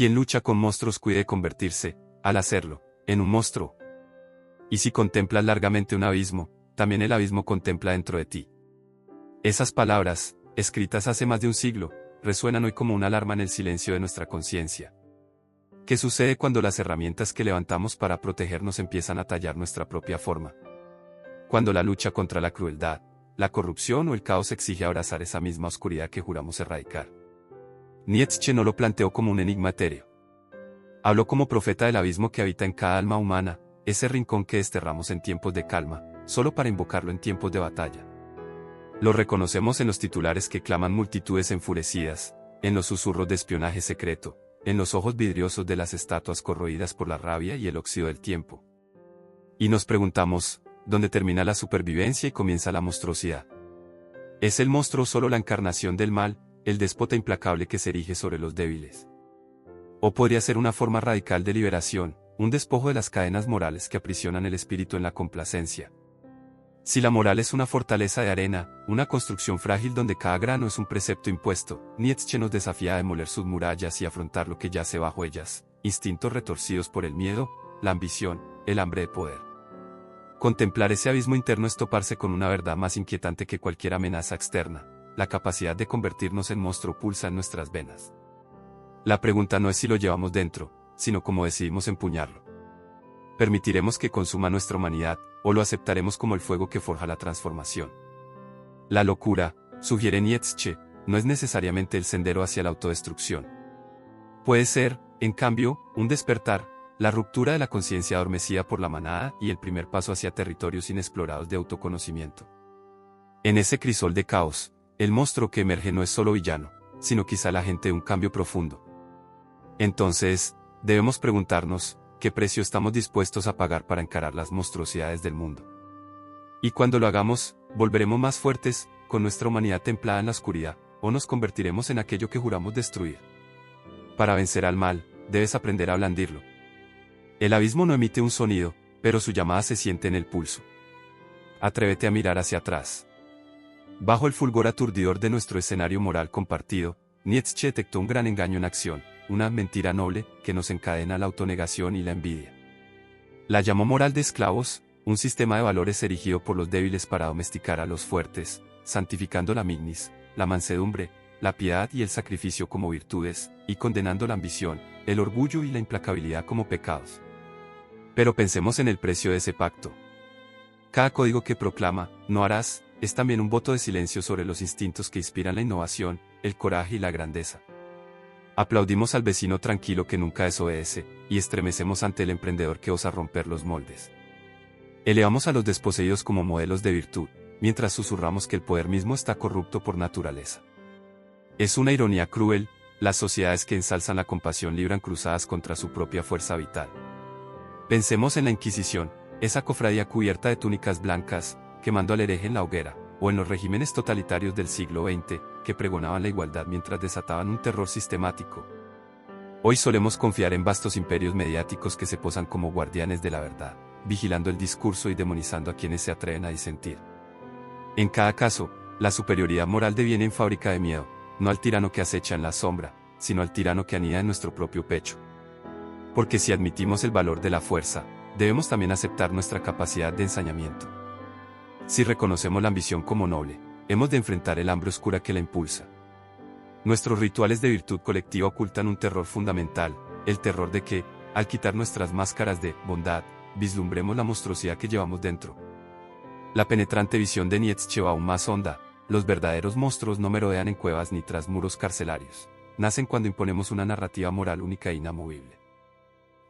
Quien lucha con monstruos cuide de convertirse, al hacerlo, en un monstruo. Y si contemplas largamente un abismo, también el abismo contempla dentro de ti. Esas palabras, escritas hace más de un siglo, resuenan hoy como una alarma en el silencio de nuestra conciencia. ¿Qué sucede cuando las herramientas que levantamos para protegernos empiezan a tallar nuestra propia forma? Cuando la lucha contra la crueldad, la corrupción o el caos exige abrazar esa misma oscuridad que juramos erradicar. Nietzsche no lo planteó como un enigma etéreo. Habló como profeta del abismo que habita en cada alma humana, ese rincón que desterramos en tiempos de calma, solo para invocarlo en tiempos de batalla. Lo reconocemos en los titulares que claman multitudes enfurecidas, en los susurros de espionaje secreto, en los ojos vidriosos de las estatuas corroídas por la rabia y el óxido del tiempo. Y nos preguntamos, ¿dónde termina la supervivencia y comienza la monstruosidad? ¿Es el monstruo solo la encarnación del mal, el déspota implacable que se erige sobre los débiles? ¿O podría ser una forma radical de liberación, un despojo de las cadenas morales que aprisionan el espíritu en la complacencia? Si la moral es una fortaleza de arena, una construcción frágil donde cada grano es un precepto impuesto, Nietzsche nos desafía a demoler sus murallas y afrontar lo que yace bajo ellas, instintos retorcidos por el miedo, la ambición, el hambre de poder. Contemplar ese abismo interno es toparse con una verdad más inquietante que cualquier amenaza externa, la capacidad de convertirnos en monstruo pulsa en nuestras venas. La pregunta no es si lo llevamos dentro, sino cómo decidimos empuñarlo. ¿Permitiremos que consuma nuestra humanidad, o lo aceptaremos como el fuego que forja la transformación? La locura, sugiere Nietzsche, no es necesariamente el sendero hacia la autodestrucción. Puede ser, en cambio, un despertar, la ruptura de la conciencia adormecida por la manada y el primer paso hacia territorios inexplorados de autoconocimiento. En ese crisol de caos, el monstruo que emerge no es solo villano, sino quizá el agente de un cambio profundo. Entonces, debemos preguntarnos, ¿qué precio estamos dispuestos a pagar para encarar las monstruosidades del mundo? Y cuando lo hagamos, ¿volveremos más fuertes, con nuestra humanidad templada en la oscuridad, o nos convertiremos en aquello que juramos destruir? Para vencer al mal, debes aprender a blandirlo. El abismo no emite un sonido, pero su llamada se siente en el pulso. Atrévete a mirar hacia atrás. Bajo el fulgor aturdidor de nuestro escenario moral compartido, Nietzsche detectó un gran engaño en acción, una mentira noble que nos encadena la autonegación y la envidia. La llamó moral de esclavos, un sistema de valores erigido por los débiles para domesticar a los fuertes, santificando la magnis, la mansedumbre, la piedad y el sacrificio como virtudes, y condenando la ambición, el orgullo y la implacabilidad como pecados. Pero pensemos en el precio de ese pacto. Cada código que proclama, no harás, es también un voto de silencio sobre los instintos que inspiran la innovación, el coraje y la grandeza. Aplaudimos al vecino tranquilo que nunca desobedece, y estremecemos ante el emprendedor que osa romper los moldes. Elevamos a los desposeídos como modelos de virtud, mientras susurramos que el poder mismo está corrupto por naturaleza. Es una ironía cruel, las sociedades que ensalzan la compasión libran cruzadas contra su propia fuerza vital. Pensemos en la Inquisición, esa cofradía cubierta de túnicas blancas, quemando al hereje en la hoguera, o en los regímenes totalitarios del siglo XX, que pregonaban la igualdad mientras desataban un terror sistemático. Hoy solemos confiar en vastos imperios mediáticos que se posan como guardianes de la verdad, vigilando el discurso y demonizando a quienes se atreven a disentir. En cada caso, la superioridad moral deviene en fábrica de miedo, no al tirano que acecha en la sombra, sino al tirano que anida en nuestro propio pecho. Porque si admitimos el valor de la fuerza, debemos también aceptar nuestra capacidad de ensañamiento. Si reconocemos la ambición como noble, hemos de enfrentar el hambre oscura que la impulsa. Nuestros rituales de virtud colectiva ocultan un terror fundamental, el terror de que, al quitar nuestras máscaras de bondad, vislumbremos la monstruosidad que llevamos dentro. La penetrante visión de Nietzsche va aún más honda, los verdaderos monstruos no merodean en cuevas ni tras muros carcelarios, nacen cuando imponemos una narrativa moral única e inamovible.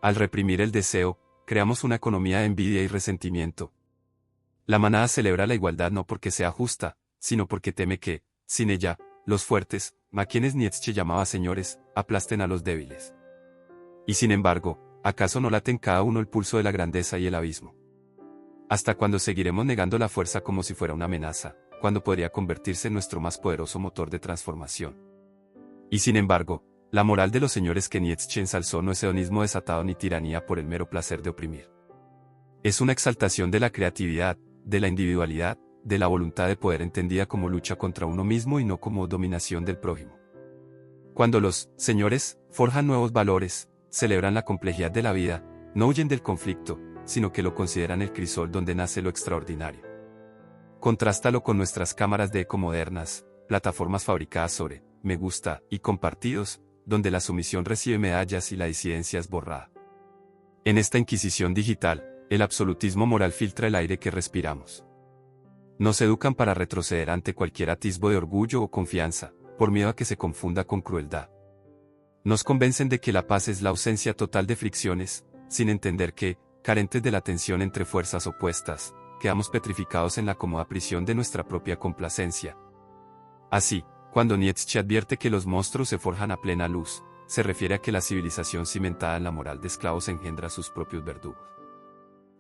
Al reprimir el deseo, creamos una economía de envidia y resentimiento. La manada celebra la igualdad no porque sea justa, sino porque teme que, sin ella, los fuertes, a quienes Nietzsche llamaba señores, aplasten a los débiles. Y sin embargo, ¿acaso no late en cada uno el pulso de la grandeza y el abismo? ¿Hasta cuándo seguiremos negando la fuerza como si fuera una amenaza, cuando podría convertirse en nuestro más poderoso motor de transformación? Y sin embargo, la moral de los señores que Nietzsche ensalzó no es hedonismo desatado ni tiranía por el mero placer de oprimir. Es una exaltación de la creatividad, de la individualidad, de la voluntad de poder entendida como lucha contra uno mismo y no como dominación del prójimo. Cuando los señores forjan nuevos valores, celebran la complejidad de la vida, no huyen del conflicto, sino que lo consideran el crisol donde nace lo extraordinario. Contrástalo con nuestras cámaras de eco modernas, plataformas fabricadas sobre me gusta y compartidos, donde la sumisión recibe medallas y la disidencia es borrada. En esta inquisición digital, el absolutismo moral filtra el aire que respiramos. Nos educan para retroceder ante cualquier atisbo de orgullo o confianza, por miedo a que se confunda con crueldad. Nos convencen de que la paz es la ausencia total de fricciones, sin entender que, carentes de la tensión entre fuerzas opuestas, quedamos petrificados en la cómoda prisión de nuestra propia complacencia. Así, cuando Nietzsche advierte que los monstruos se forjan a plena luz, se refiere a que la civilización cimentada en la moral de esclavos engendra sus propios verdugos.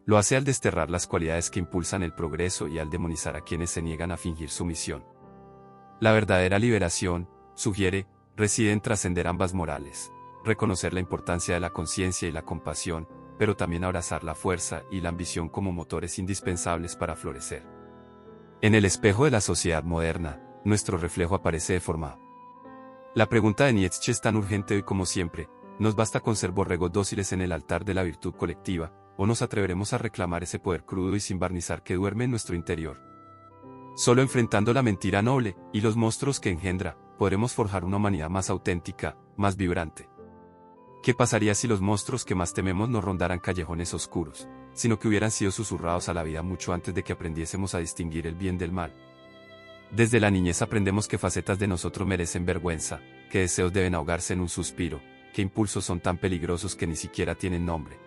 Lo hace al desterrar las cualidades que impulsan el progreso y al demonizar a quienes se niegan a fingir sumisión. La verdadera liberación, sugiere, reside en trascender ambas morales, reconocer la importancia de la conciencia y la compasión, pero también abrazar la fuerza y la ambición como motores indispensables para florecer. En el espejo de la sociedad moderna, nuestro reflejo aparece deformado. La pregunta de Nietzsche es tan urgente hoy como siempre: ¿nos basta con ser borregos dóciles en el altar de la virtud colectiva, o nos atreveremos a reclamar ese poder crudo y sin barnizar que duerme en nuestro interior? Solo enfrentando la mentira noble y los monstruos que engendra, podremos forjar una humanidad más auténtica, más vibrante. ¿Qué pasaría si los monstruos que más tememos no rondaran callejones oscuros, sino que hubieran sido susurrados a la vida mucho antes de que aprendiésemos a distinguir el bien del mal? Desde la niñez aprendemos que facetas de nosotros merecen vergüenza, que deseos deben ahogarse en un suspiro, que impulsos son tan peligrosos que ni siquiera tienen nombre.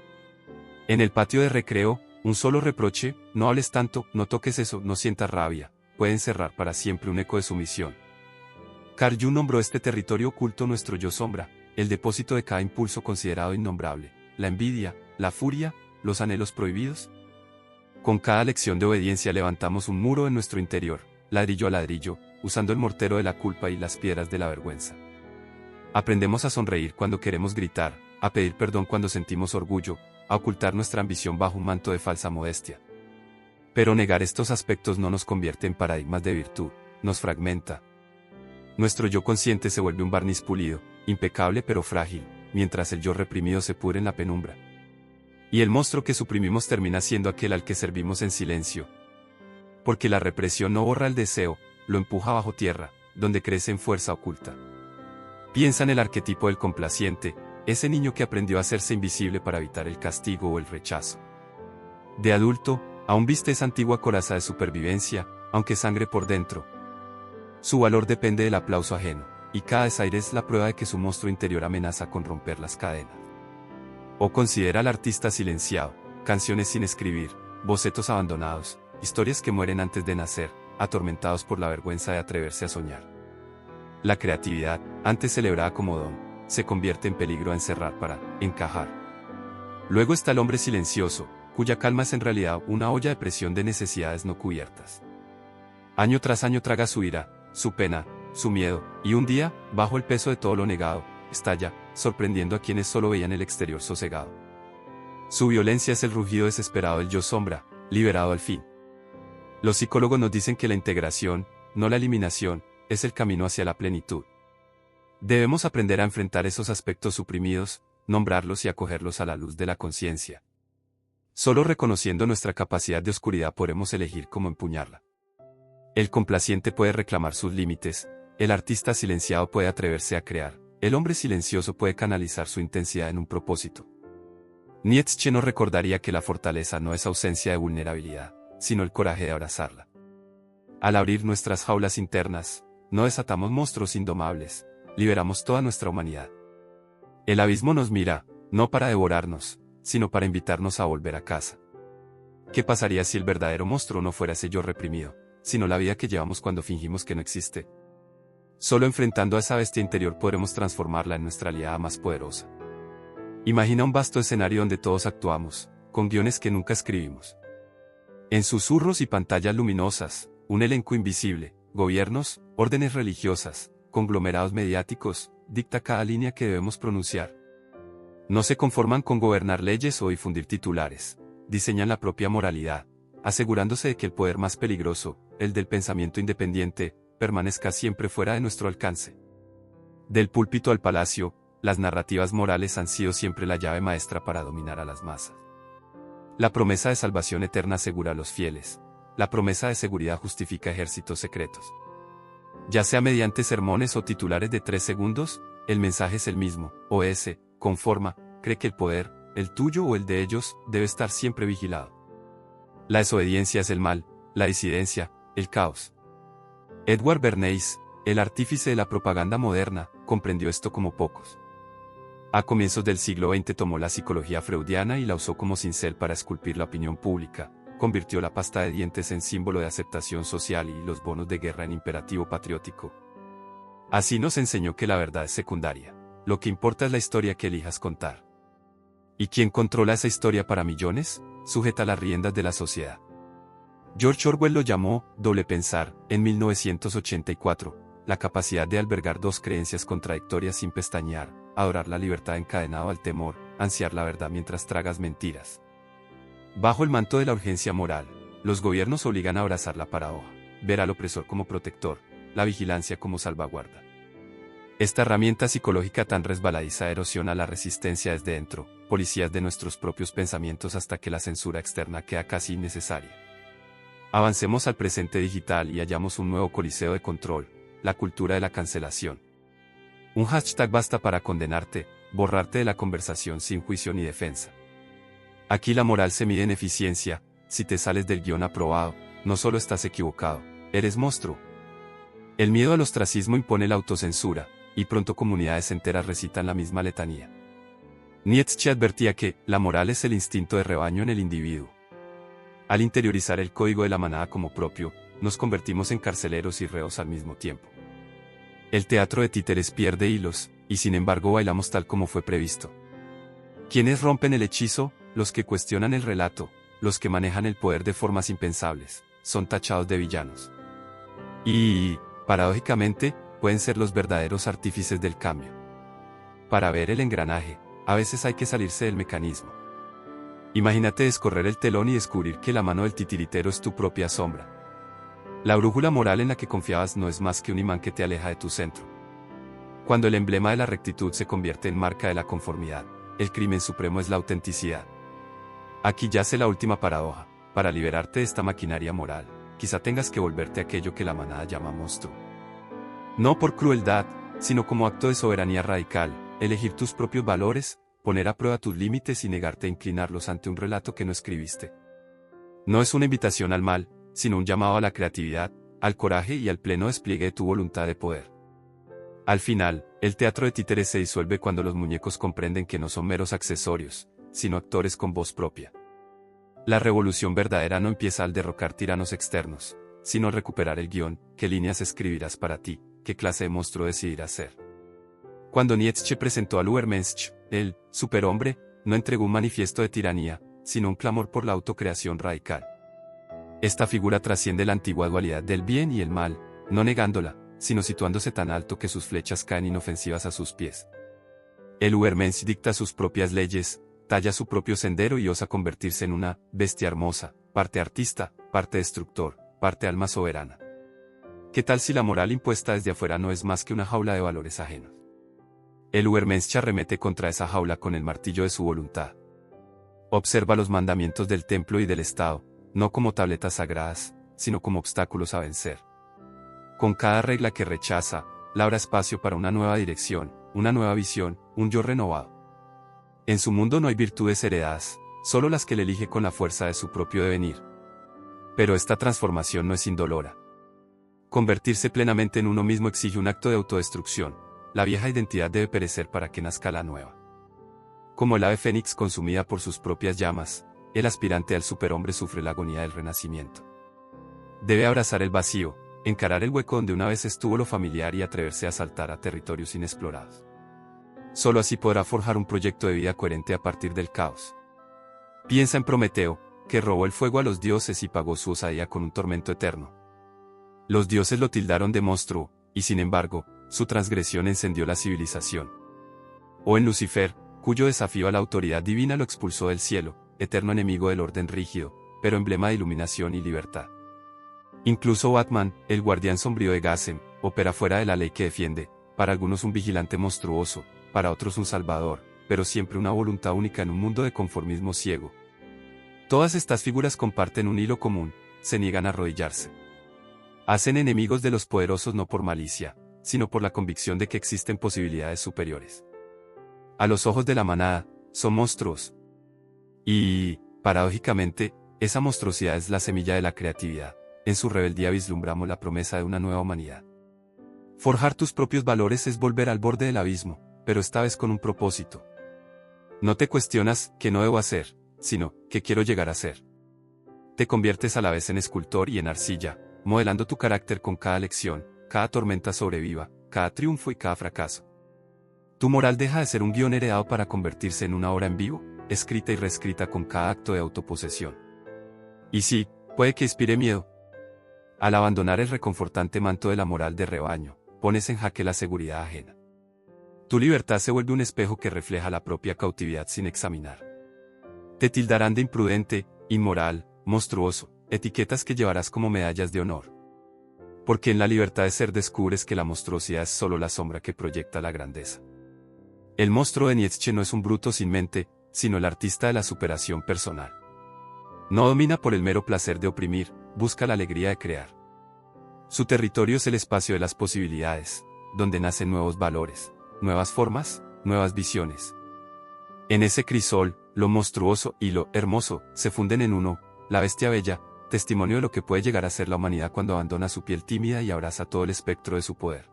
En el patio de recreo, un solo reproche: no hables tanto, no toques eso, no sientas rabia, puede encerrar para siempre un eco de sumisión. Carl Jung nombró este territorio oculto nuestro yo sombra, el depósito de cada impulso considerado innombrable, la envidia, la furia, los anhelos prohibidos. Con cada lección de obediencia levantamos un muro en nuestro interior, ladrillo a ladrillo, usando el mortero de la culpa y las piedras de la vergüenza. Aprendemos a sonreír cuando queremos gritar, a pedir perdón cuando sentimos orgullo, a ocultar nuestra ambición bajo un manto de falsa modestia. Pero negar estos aspectos no nos convierte en paradigmas de virtud, nos fragmenta. Nuestro yo consciente se vuelve un barniz pulido, impecable pero frágil, mientras el yo reprimido se pudre en la penumbra. Y el monstruo que suprimimos termina siendo aquel al que servimos en silencio. Porque la represión no borra el deseo, lo empuja bajo tierra, donde crece en fuerza oculta. Piensa en el arquetipo del complaciente, ese niño que aprendió a hacerse invisible para evitar el castigo o el rechazo. De adulto, aún viste esa antigua coraza de supervivencia, aunque sangre por dentro. Su valor depende del aplauso ajeno, y cada desaire es la prueba de que su monstruo interior amenaza con romper las cadenas. O considera al artista silenciado, canciones sin escribir, bocetos abandonados, historias que mueren antes de nacer, atormentados por la vergüenza de atreverse a soñar. La creatividad, antes celebrada como don, se convierte en peligro a encerrar para encajar. Luego está el hombre silencioso, cuya calma es en realidad una olla de presión de necesidades no cubiertas. Año tras año traga su ira, su pena, su miedo, y un día, bajo el peso de todo lo negado, estalla, sorprendiendo a quienes solo veían el exterior sosegado. Su violencia es el rugido desesperado del yo sombra, liberado al fin. Los psicólogos nos dicen que la integración, no la eliminación, es el camino hacia la plenitud. Debemos aprender a enfrentar esos aspectos suprimidos, nombrarlos y acogerlos a la luz de la conciencia. Solo reconociendo nuestra capacidad de oscuridad podremos elegir cómo empuñarla. El complaciente puede reclamar sus límites, el artista silenciado puede atreverse a crear, el hombre silencioso puede canalizar su intensidad en un propósito. Nietzsche nos recordaría que la fortaleza no es ausencia de vulnerabilidad, sino el coraje de abrazarla. Al abrir nuestras jaulas internas, no desatamos monstruos indomables, liberamos toda nuestra humanidad. El abismo nos mira, no para devorarnos, sino para invitarnos a volver a casa. ¿Qué pasaría si el verdadero monstruo no fuera ese yo reprimido, sino la vida que llevamos cuando fingimos que no existe? Solo enfrentando a esa bestia interior podremos transformarla en nuestra aliada más poderosa. Imagina un vasto escenario donde todos actuamos, con guiones que nunca escribimos. En susurros y pantallas luminosas, un elenco invisible, gobiernos, órdenes religiosas, conglomerados mediáticos, dicta cada línea que debemos pronunciar. No se conforman con gobernar leyes o difundir titulares, diseñan la propia moralidad, asegurándose de que el poder más peligroso, el del pensamiento independiente, permanezca siempre fuera de nuestro alcance. Del púlpito al palacio, las narrativas morales han sido siempre la llave maestra para dominar a las masas. La promesa de salvación eterna asegura a los fieles. La promesa de seguridad justifica ejércitos secretos. Ya sea mediante sermones o titulares de 3 segundos, el mensaje es el mismo. OS, conforma, cree que el poder, el tuyo o el de ellos, debe estar siempre vigilado. La desobediencia es el mal, la disidencia, el caos. Edward Bernays, el artífice de la propaganda moderna, comprendió esto como pocos. A comienzos del siglo XX tomó la psicología freudiana y la usó como cincel para esculpir la opinión pública, convirtió la pasta de dientes en símbolo de aceptación social y los bonos de guerra en imperativo patriótico. Así nos enseñó que la verdad es secundaria, lo que importa es la historia que elijas contar. ¿Y quién controla esa historia para millones? Sujeta las riendas de la sociedad. George Orwell lo llamó doble pensar, en 1984, la capacidad de albergar dos creencias contradictorias sin pestañear, adorar la libertad encadenado al temor, ansiar la verdad mientras tragas mentiras. Bajo el manto de la urgencia moral, los gobiernos obligan a abrazar la paradoja, ver al opresor como protector, la vigilancia como salvaguarda. Esta herramienta psicológica tan resbaladiza erosiona la resistencia desde dentro, policías de nuestros propios pensamientos hasta que la censura externa queda casi innecesaria. Avancemos al presente digital y hallamos un nuevo coliseo de control, la cultura de la cancelación. Un hashtag basta para condenarte, borrarte de la conversación sin juicio ni defensa. Aquí la moral se mide en eficiencia, si te sales del guión aprobado, no solo estás equivocado, eres monstruo. El miedo al ostracismo impone la autocensura, y pronto comunidades enteras recitan la misma letanía. Nietzsche advertía que la moral es el instinto de rebaño en el individuo. Al interiorizar el código de la manada como propio, nos convertimos en carceleros y reos al mismo tiempo. El teatro de títeres pierde hilos, y sin embargo bailamos tal como fue previsto. ¿Quiénes rompen el hechizo? Los que cuestionan el relato, los que manejan el poder de formas impensables, son tachados de villanos. Y, paradójicamente, pueden ser los verdaderos artífices del cambio. Para ver el engranaje, a veces hay que salirse del mecanismo. Imagínate descorrer el telón y descubrir que la mano del titiritero es tu propia sombra. La brújula moral en la que confiabas no es más que un imán que te aleja de tu centro. Cuando el emblema de la rectitud se convierte en marca de la conformidad, el crimen supremo es la autenticidad. Aquí yace la última paradoja. Para liberarte de esta maquinaria moral, quizá tengas que volverte aquello que la manada llama monstruo. No por crueldad, sino como acto de soberanía radical, elegir tus propios valores, poner a prueba tus límites y negarte a inclinarlos ante un relato que no escribiste. No es una invitación al mal, sino un llamado a la creatividad, al coraje y al pleno despliegue de tu voluntad de poder. Al final, el teatro de títeres se disuelve cuando los muñecos comprenden que no son meros accesorios, sino actores con voz propia. La revolución verdadera no empieza al derrocar tiranos externos, sino al recuperar el guión, qué líneas escribirás para ti, qué clase de monstruo decidirás ser. Cuando Nietzsche presentó al Übermensch, el superhombre, no entregó un manifiesto de tiranía, sino un clamor por la autocreación radical. Esta figura trasciende la antigua dualidad del bien y el mal, no negándola, sino situándose tan alto que sus flechas caen inofensivas a sus pies. El Übermensch dicta sus propias leyes, talla su propio sendero y osa convertirse en una bestia hermosa, parte artista, parte destructor, parte alma soberana. ¿Qué tal si la moral impuesta desde afuera no es más que una jaula de valores ajenos? El Übermensch arremete contra esa jaula con el martillo de su voluntad. Observa los mandamientos del templo y del Estado, no como tabletas sagradas, sino como obstáculos a vencer. Con cada regla que rechaza, labra espacio para una nueva dirección, una nueva visión, un yo renovado. En su mundo no hay virtudes heredadas, solo las que él elige con la fuerza de su propio devenir. Pero esta transformación no es indolora. Convertirse plenamente en uno mismo exige un acto de autodestrucción. La vieja identidad debe perecer para que nazca la nueva. Como el ave fénix consumida por sus propias llamas, el aspirante al superhombre sufre la agonía del renacimiento. Debe abrazar el vacío, encarar el hueco donde una vez estuvo lo familiar y atreverse a saltar a territorios inexplorados. Solo así podrá forjar un proyecto de vida coherente a partir del caos. Piensa en Prometeo, que robó el fuego a los dioses y pagó su osadía con un tormento eterno. Los dioses lo tildaron de monstruo, y sin embargo, su transgresión encendió la civilización. O en Lucifer, cuyo desafío a la autoridad divina lo expulsó del cielo, eterno enemigo del orden rígido, pero emblema de iluminación y libertad. Incluso Batman, el guardián sombrío de Gotham, opera fuera de la ley que defiende, para algunos un vigilante monstruoso, para otros un salvador, pero siempre una voluntad única en un mundo de conformismo ciego. Todas estas figuras comparten un hilo común: se niegan a arrodillarse. Hacen enemigos de los poderosos no por malicia, sino por la convicción de que existen posibilidades superiores. A los ojos de la manada, son monstruos. Y, paradójicamente, esa monstruosidad es la semilla de la creatividad. En su rebeldía vislumbramos la promesa de una nueva humanidad. Forjar tus propios valores es volver al borde del abismo, pero esta vez con un propósito. No te cuestionas qué no debo hacer, sino qué quiero llegar a ser. Te conviertes a la vez en escultor y en arcilla, modelando tu carácter con cada lección, cada tormenta sobreviva, cada triunfo y cada fracaso. Tu moral deja de ser un guión heredado para convertirse en una obra en vivo, escrita y reescrita con cada acto de autoposesión. Y sí, puede que inspire miedo. Al abandonar el reconfortante manto de la moral de rebaño, pones en jaque la seguridad ajena. Tu libertad se vuelve un espejo que refleja la propia cautividad sin examinar. Te tildarán de imprudente, inmoral, monstruoso, etiquetas que llevarás como medallas de honor. Porque en la libertad de ser descubres que la monstruosidad es solo la sombra que proyecta la grandeza. El monstruo de Nietzsche no es un bruto sin mente, sino el artista de la superación personal. No domina por el mero placer de oprimir, busca la alegría de crear. Su territorio es el espacio de las posibilidades, donde nacen nuevos valores, nuevas formas, nuevas visiones. En ese crisol, lo monstruoso y lo hermoso se funden en uno, la bestia bella, testimonio de lo que puede llegar a ser la humanidad cuando abandona su piel tímida y abraza todo el espectro de su poder.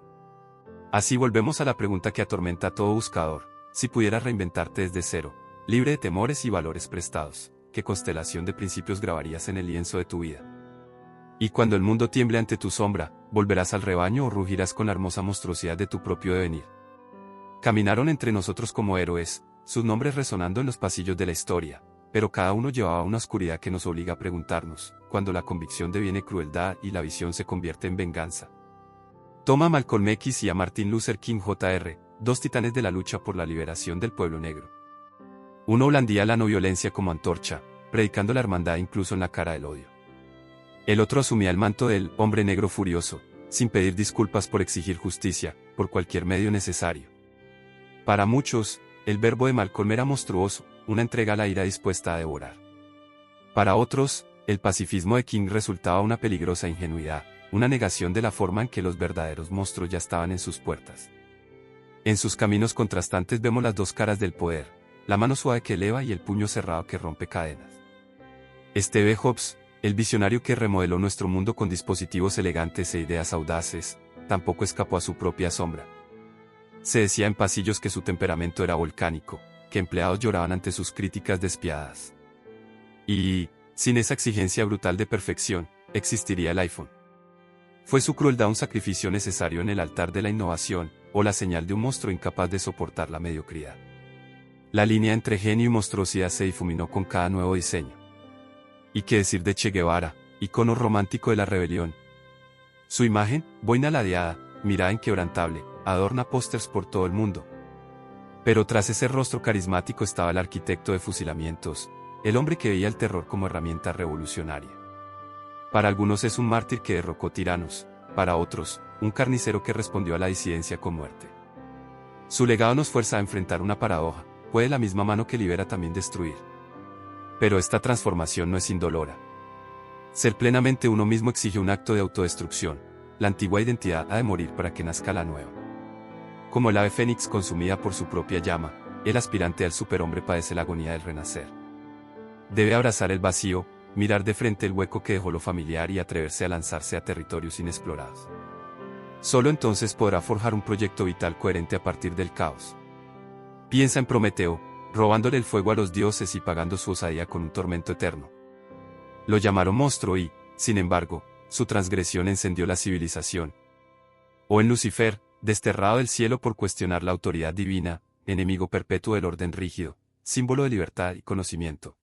Así volvemos a la pregunta que atormenta a todo buscador: si pudieras reinventarte desde cero, libre de temores y valores prestados, ¿qué constelación de principios grabarías en el lienzo de tu vida? Y cuando el mundo tiemble ante tu sombra, ¿volverás al rebaño o rugirás con la hermosa monstruosidad de tu propio devenir? Caminaron entre nosotros como héroes, sus nombres resonando en los pasillos de la historia, pero cada uno llevaba una oscuridad que nos obliga a preguntarnos, cuando la convicción deviene crueldad y la visión se convierte en venganza. Toma a Malcolm X y a Martin Luther King Jr., dos titanes de la lucha por la liberación del pueblo negro. Uno blandía la no violencia como antorcha, predicando la hermandad incluso en la cara del odio. El otro asumía el manto del hombre negro furioso, sin pedir disculpas por exigir justicia, por cualquier medio necesario. Para muchos, el verbo de Malcolm era monstruoso, una entrega a la ira dispuesta a devorar. Para otros, el pacifismo de King resultaba una peligrosa ingenuidad, una negación de la forma en que los verdaderos monstruos ya estaban en sus puertas. En sus caminos contrastantes vemos las dos caras del poder, la mano suave que eleva y el puño cerrado que rompe cadenas. Steve Jobs, el visionario que remodeló nuestro mundo con dispositivos elegantes e ideas audaces, tampoco escapó a su propia sombra. Se decía en pasillos que su temperamento era volcánico, que empleados lloraban ante sus críticas despiadadas. Y, sin esa exigencia brutal de perfección, existiría el iPhone. ¿Fue su crueldad un sacrificio necesario en el altar de la innovación, o la señal de un monstruo incapaz de soportar la mediocridad? La línea entre genio y monstruosidad se difuminó con cada nuevo diseño. ¿Y qué decir de Che Guevara, icono romántico de la rebelión? Su imagen, boina ladeada, mirada inquebrantable, adorna pósters por todo el mundo. Pero tras ese rostro carismático estaba el arquitecto de fusilamientos, el hombre que veía el terror como herramienta revolucionaria. Para algunos es un mártir que derrocó tiranos, para otros, un carnicero que respondió a la disidencia con muerte. Su legado nos fuerza a enfrentar una paradoja: puede la misma mano que libera también destruir. Pero esta transformación no es indolora. Ser plenamente uno mismo exige un acto de autodestrucción. La antigua identidad ha de morir para que nazca la nueva. Como el ave fénix consumida por su propia llama, el aspirante al superhombre padece la agonía del renacer. Debe abrazar el vacío, mirar de frente el hueco que dejó lo familiar y atreverse a lanzarse a territorios inexplorados. Solo entonces podrá forjar un proyecto vital coherente a partir del caos. Piensa en Prometeo, robándole el fuego a los dioses y pagando su osadía con un tormento eterno. Lo llamaron monstruo y, sin embargo, su transgresión encendió la civilización. O en Lucifer, desterrado del cielo por cuestionar la autoridad divina, enemigo perpetuo del orden rígido, símbolo de libertad y conocimiento.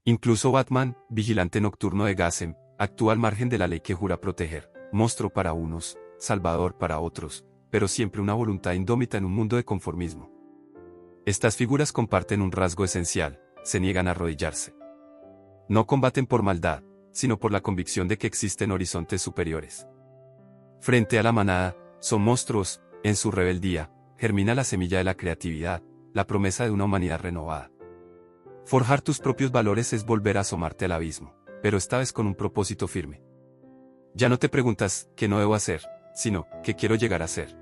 Incluso Batman, vigilante nocturno de Gotham, actúa al margen de la ley que jura proteger, monstruo para unos, salvador para otros, pero siempre una voluntad indómita en un mundo de conformismo. Estas figuras comparten un rasgo esencial: se niegan a arrodillarse. No combaten por maldad, sino por la convicción de que existen horizontes superiores. Frente a la manada, son monstruos, En su rebeldía, germina la semilla de la creatividad, la promesa de una humanidad renovada. Forjar tus propios valores es volver a asomarte al abismo, pero esta vez con un propósito firme. Ya no te preguntas ¿qué no debo hacer?, sino ¿qué quiero llegar a ser?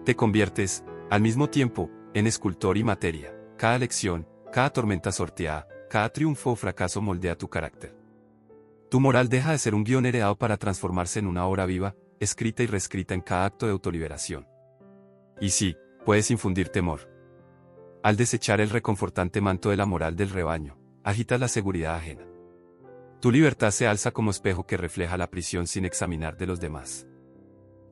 Te conviertes, al mismo tiempo, en escultor y materia. Cada lección, cada tormenta sorteada, cada triunfo o fracaso moldea tu carácter. Tu moral deja de ser un guión heredado para transformarse en una obra viva, escrita y reescrita en cada acto de autoliberación. Y sí, puedes infundir temor. Al desechar el reconfortante manto de la moral del rebaño, agitas la seguridad ajena. Tu libertad se alza como espejo que refleja la prisión sin examinar de los demás.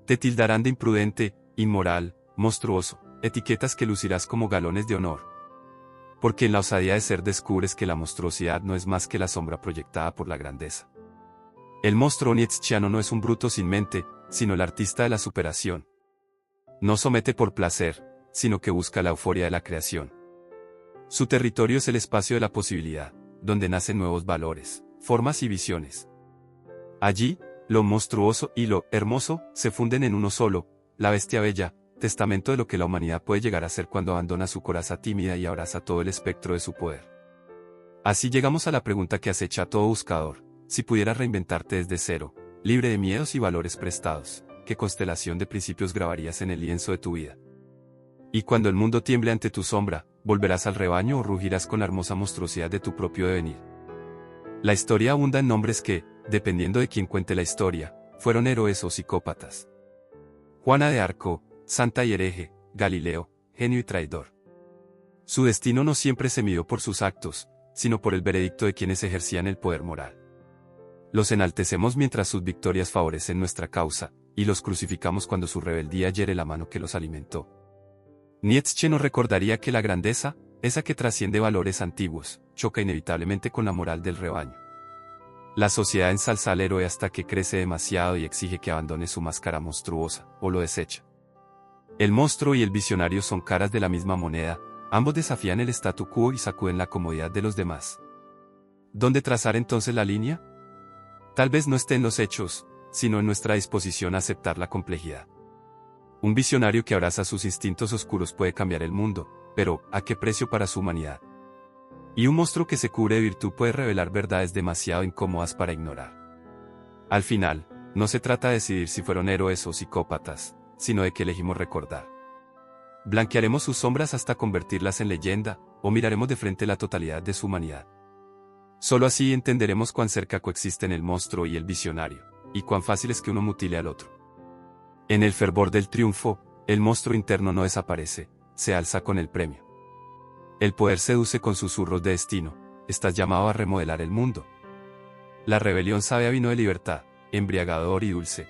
Te tildarán de imprudente, inmoral, monstruoso, etiquetas que lucirás como galones de honor. Porque en la osadía de ser descubres que la monstruosidad no es más que la sombra proyectada por la grandeza. El monstruo nietzscheano no es un bruto sin mente, sino el artista de la superación. No somete por placer, sino que busca la euforia de la creación. Su territorio es el espacio de la posibilidad, donde nacen nuevos valores, formas y visiones. Allí, lo monstruoso y lo hermoso se funden en uno solo, la bestia bella, testamento de lo que la humanidad puede llegar a ser cuando abandona su coraza tímida y abraza todo el espectro de su poder. Así llegamos a la pregunta que acecha a todo buscador: si pudieras reinventarte desde cero, libre de miedos y valores prestados, ¿qué constelación de principios grabarías en el lienzo de tu vida? Y cuando el mundo tiemble ante tu sombra, ¿volverás al rebaño o rugirás con la hermosa monstruosidad de tu propio devenir? La historia abunda en nombres que, dependiendo de quién cuente la historia, fueron héroes o psicópatas. Juana de Arco, santa y hereje; Galileo, genio y traidor. Su destino no siempre se midió por sus actos, sino por el veredicto de quienes ejercían el poder moral. Los enaltecemos mientras sus victorias favorecen nuestra causa, y los crucificamos cuando su rebeldía hiere la mano que los alimentó. Nietzsche nos recordaría que la grandeza, esa que trasciende valores antiguos, choca inevitablemente con la moral del rebaño. La sociedad ensalza al héroe hasta que crece demasiado y exige que abandone su máscara monstruosa, o lo desecha. El monstruo y el visionario son caras de la misma moneda, ambos desafían el statu quo y sacuden la comodidad de los demás. ¿Dónde trazar entonces la línea? Tal vez no esté en los hechos, sino en nuestra disposición a aceptar la complejidad. Un visionario que abraza sus instintos oscuros puede cambiar el mundo, pero ¿a qué precio para su humanidad? Y un monstruo que se cubre de virtud puede revelar verdades demasiado incómodas para ignorar. Al final, no se trata de decidir si fueron héroes o psicópatas, sino de que elegimos recordar. Blanquearemos sus sombras hasta convertirlas en leyenda, o miraremos de frente la totalidad de su humanidad. Solo así entenderemos cuán cerca coexisten el monstruo y el visionario, y cuán fácil es que uno mutile al otro. En el fervor del triunfo, el monstruo interno no desaparece, se alza con el premio. El poder seduce con susurros de destino, estás llamado a remodelar el mundo. La rebelión sabe a vino de libertad, embriagador y dulce.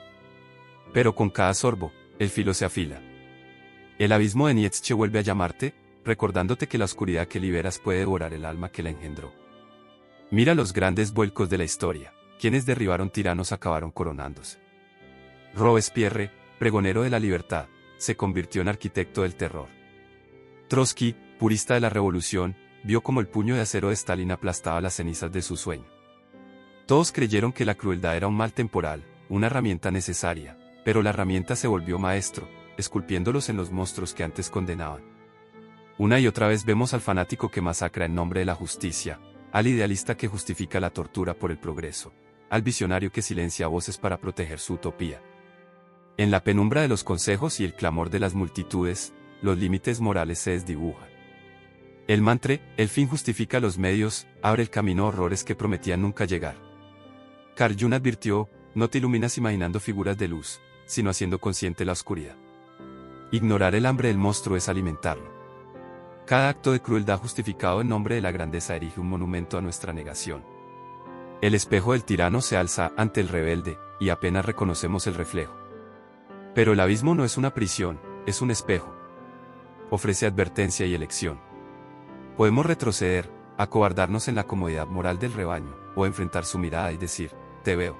Pero con cada sorbo, el filo se afila. El abismo de Nietzsche vuelve a llamarte, recordándote que la oscuridad que liberas puede devorar el alma que la engendró. Mira los grandes vuelcos de la historia, quienes derribaron tiranos acabaron coronándose. Robespierre, pregonero de la libertad, se convirtió en arquitecto del terror. Trotsky, purista de la revolución, vio como el puño de acero de Stalin aplastaba las cenizas de su sueño. Todos creyeron que la crueldad era un mal temporal, una herramienta necesaria, pero la herramienta se volvió maestro, esculpiéndolos en los monstruos que antes condenaban. Una y otra vez vemos al fanático que masacra en nombre de la justicia, al idealista que justifica la tortura por el progreso, al visionario que silencia voces para proteger su utopía. En la penumbra de los consejos y el clamor de las multitudes, los límites morales se desdibujan. El mantra, el fin justifica los medios, abre el camino a horrores que prometían nunca llegar. Carl Jung advirtió, no te iluminas imaginando figuras de luz, sino haciendo consciente la oscuridad. Ignorar el hambre del monstruo es alimentarlo. Cada acto de crueldad justificado en nombre de la grandeza erige un monumento a nuestra negación. El espejo del tirano se alza ante el rebelde, y apenas reconocemos el reflejo. Pero el abismo no es una prisión, es un espejo. Ofrece advertencia y elección. Podemos retroceder, acobardarnos en la comodidad moral del rebaño, o enfrentar su mirada y decir, te veo.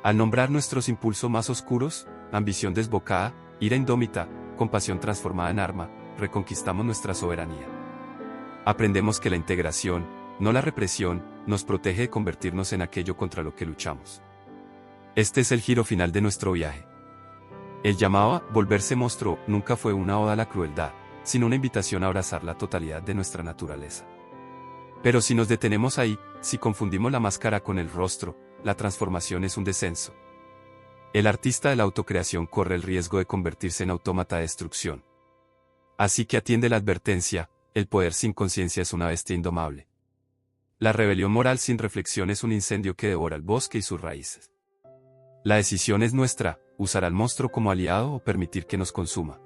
Al nombrar nuestros impulsos más oscuros, ambición desbocada, ira indómita, compasión transformada en arma, reconquistamos nuestra soberanía. Aprendemos que la integración, no la represión, nos protege de convertirnos en aquello contra lo que luchamos. Este es el giro final de nuestro viaje. El llamado a volverse monstruo nunca fue una oda a la crueldad, sino una invitación a abrazar la totalidad de nuestra naturaleza. Pero si nos detenemos ahí, si confundimos la máscara con el rostro, la transformación es un descenso. El artista de la autocreación corre el riesgo de convertirse en autómata de destrucción. Así que atiende la advertencia, el poder sin conciencia es una bestia indomable. La rebelión moral sin reflexión es un incendio que devora el bosque y sus raíces. La decisión es nuestra, usar al monstruo como aliado o permitir que nos consuma.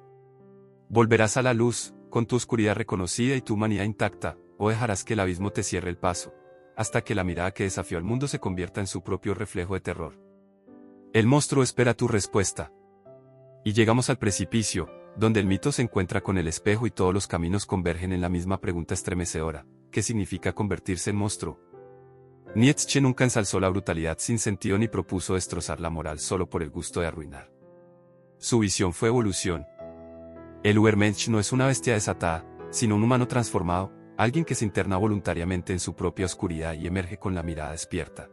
Volverás a la luz, con tu oscuridad reconocida y tu humanidad intacta, o dejarás que el abismo te cierre el paso, hasta que la mirada que desafió al mundo se convierta en su propio reflejo de terror. El monstruo espera tu respuesta. Y llegamos al precipicio, donde el mito se encuentra con el espejo y todos los caminos convergen en la misma pregunta estremecedora: ¿qué significa convertirse en monstruo? Nietzsche nunca ensalzó la brutalidad sin sentido ni propuso destrozar la moral solo por el gusto de arruinar. Su visión fue evolución. El Übermensch no es una bestia desatada, sino un humano transformado, alguien que se interna voluntariamente en su propia oscuridad y emerge con la mirada despierta.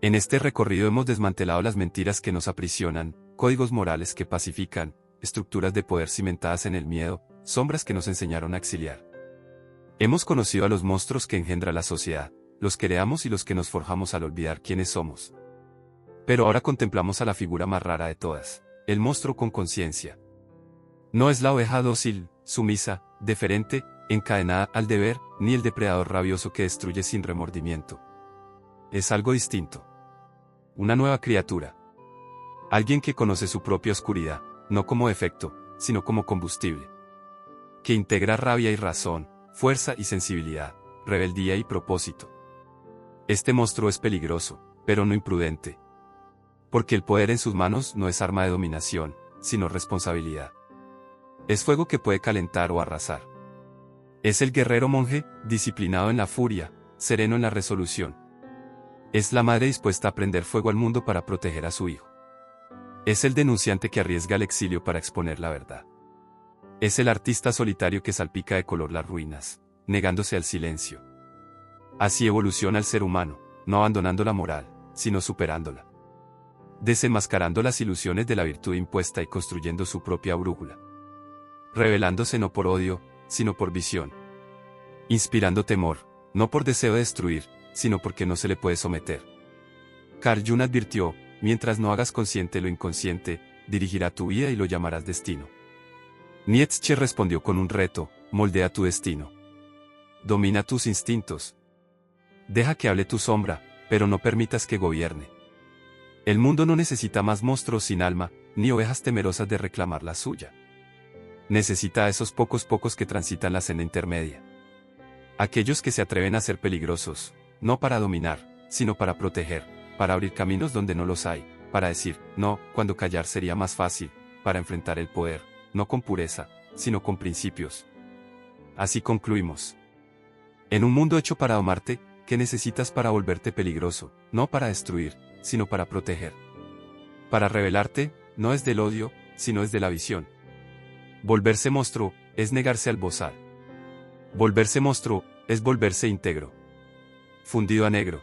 En este recorrido hemos desmantelado las mentiras que nos aprisionan, códigos morales que pacifican, estructuras de poder cimentadas en el miedo, sombras que nos enseñaron a exiliar. Hemos conocido a los monstruos que engendra la sociedad, los que creamos y los que nos forjamos al olvidar quiénes somos. Pero ahora contemplamos a la figura más rara de todas, el monstruo con conciencia. No es la oveja dócil, sumisa, deferente, encadenada al deber, ni el depredador rabioso que destruye sin remordimiento. Es algo distinto. Una nueva criatura. Alguien que conoce su propia oscuridad, no como defecto, sino como combustible. Que integra rabia y razón, fuerza y sensibilidad, rebeldía y propósito. Este monstruo es peligroso, pero no imprudente. Porque el poder en sus manos no es arma de dominación, sino responsabilidad. Es fuego que puede calentar o arrasar. Es el guerrero monje, disciplinado en la furia, sereno en la resolución. Es la madre dispuesta a prender fuego al mundo para proteger a su hijo. Es el denunciante que arriesga el exilio para exponer la verdad. Es el artista solitario que salpica de color las ruinas, negándose al silencio. Así evoluciona el ser humano, no abandonando la moral, sino superándola. Desenmascarando las ilusiones de la virtud impuesta y construyendo su propia brújula. Revelándose no por odio, sino por visión. Inspirando temor, no por deseo de destruir, sino porque no se le puede someter. Carl Jung advirtió: mientras no hagas consciente lo inconsciente, dirigirá tu vida y lo llamarás destino. Nietzsche respondió con un reto: moldea tu destino. Domina tus instintos. Deja que hable tu sombra, pero no permitas que gobierne. El mundo no necesita más monstruos sin alma, ni ovejas temerosas de reclamar la suya. Necesita a esos pocos que transitan la senda intermedia. Aquellos que se atreven a ser peligrosos, no para dominar, sino para proteger, para abrir caminos donde no los hay, para decir no cuando callar sería más fácil, para enfrentar el poder, no con pureza, sino con principios. Así concluimos. En un mundo hecho para domarte, ¿qué necesitas para volverte peligroso? No para destruir, sino para proteger. Para rebelarte, no es del odio, sino es de la visión. Volverse monstruo, es negarse al bozal. Volverse monstruo, es volverse íntegro. Fundido a negro.